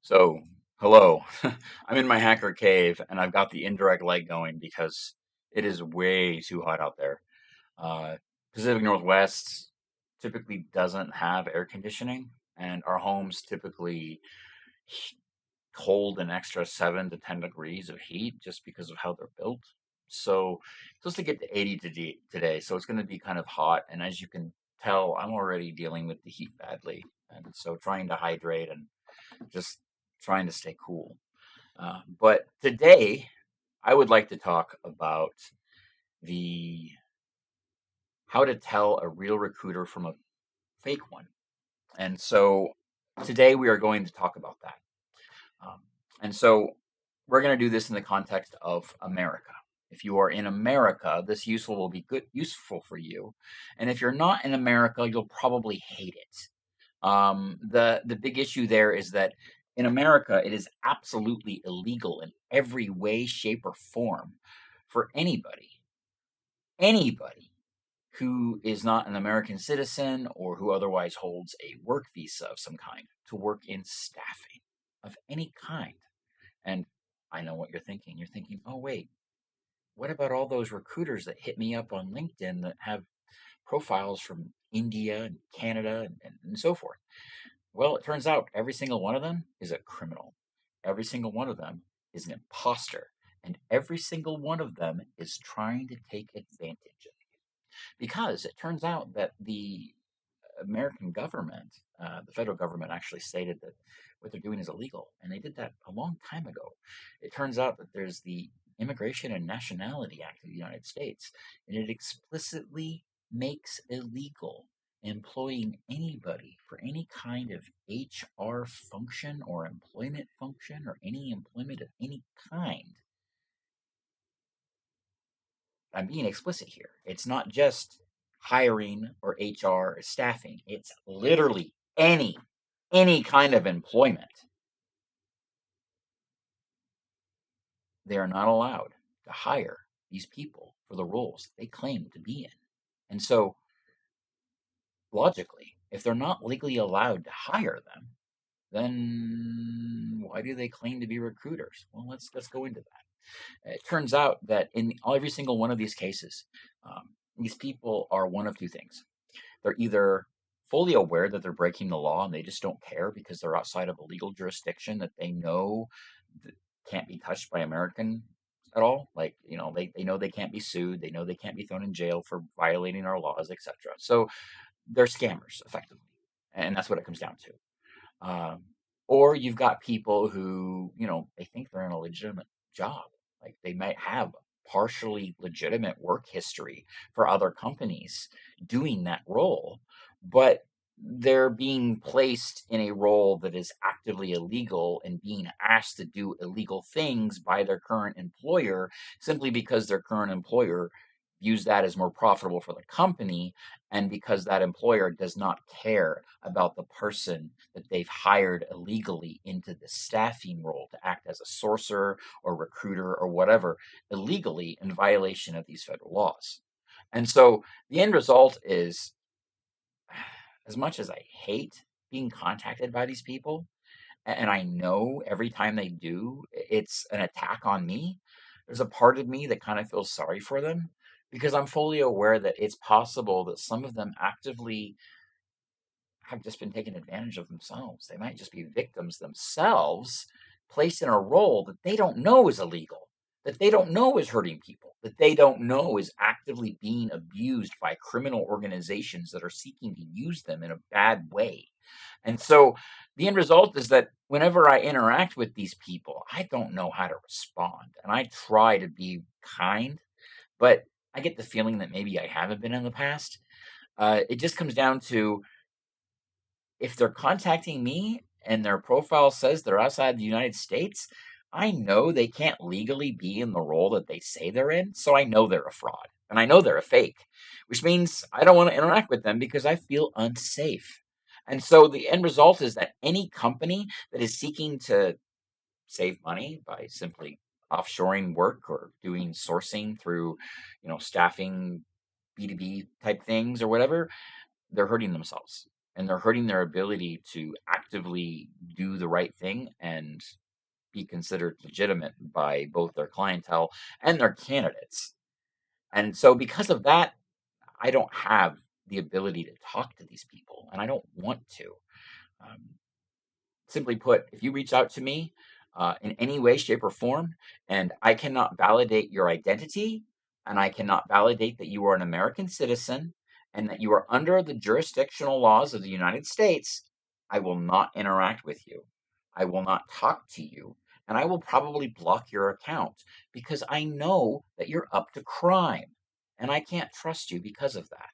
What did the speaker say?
So, hello. I'm in my hacker cave and I've got the indirect light going because it is way too hot out there. Uh, Pacific Northwest typically doesn't have air conditioning, and our homes typically h- hold an extra 7 to 10 degrees of heat just because of how they're built. So, it's supposed to get to 80 today, so it's going to be kind of hot. And as you can tell, I'm already dealing with the heat badly. And so, trying to hydrate and just trying to stay cool. But today, I would like to talk about the how to tell a real recruiter from a fake one. And so today we are going to talk about that. Um, and so we're going to do this in the context of America. If you are in America, this useful will be useful for you. And if you're not in America, you'll probably hate it. The big issue there is that in America, it is absolutely illegal in every way, shape, or form for anybody who is not an American citizen or who otherwise holds a work visa of some kind to work in staffing of any kind. And I know what you're thinking. You're thinking, oh, wait, what about all those recruiters that hit me up on LinkedIn that have profiles from India and Canada and so forth? Well, it turns out every single one of them is a criminal. Every single one of them is an imposter. And every single one of them is trying to take advantage of you. Because it turns out that the American government, the federal government, actually stated that what they're doing is illegal. And they did that a long time ago. It turns out that there's the Immigration and Nationality Act of the United States, and it explicitly makes illegal employing anybody for any kind of HR function or employment function or any employment of any kind. I'm being explicit here. It's not just hiring or HR or staffing. It's literally any kind of employment. They are not allowed to hire these people for the roles they claim to be in. And so, logically, if they're not legally allowed to hire them, then why do they claim to be recruiters? Well, let's go into that. It turns out that in every single one of these cases, these people are one of two things. They're either fully aware that they're breaking the law and they just don't care because they're outside of a legal jurisdiction that they know that can't be touched by American at all. Like, they know they can't be sued, they know they can't be thrown in jail for violating our laws, etc. So they're scammers, effectively. And that's what it comes down to. Um, or you've got people who, they think they're in a legitimate job. Like they might have partially legitimate work history for other companies doing that role, but they're being placed in a role that is actively illegal and being asked to do illegal things by their current employer simply because their current employer views that as more profitable for the company and because that employer does not care about the person that they've hired illegally into the staffing role to act as a sourcer or recruiter or whatever illegally in violation of these federal laws. And so the end result is, as much as I hate being contacted by these people, and I know every time they do, it's an attack on me, there's a part of me that kind of feels sorry for them because I'm fully aware that it's possible that some of them actively have just been taken advantage of themselves. They might just be victims themselves, placed in a role that they don't know is illegal, that they don't know is hurting people, that they don't know is actively being abused by criminal organizations that are seeking to use them in a bad way. And so the end result is that whenever I interact with these people, I don't know how to respond. And I try to be kind, but I get the feeling that maybe I haven't been in the past. It just comes down to if they're contacting me and their profile says they're outside the United States, I know they can't legally be in the role that they say they're in. So I know they're a fraud and I know they're a fake, which means I don't want to interact with them because I feel unsafe. And so the end result is that any company that is seeking to save money by simply offshoring work or doing sourcing through, staffing B2B type things or whatever, they're hurting themselves and they're hurting their ability to actively do the right thing and be considered legitimate by both their clientele and their candidates. And so, because of that, I don't have the ability to talk to these people, and I don't want to. Um, Simply put, if you reach out to me in any way, shape, or form, and I cannot validate your identity, and I cannot validate that you are an American citizen, and that you are under the jurisdictional laws of the United States, I will not interact with you. I will not talk to you, and I will probably block your account because I know that you're up to crime, and I can't trust you because of that.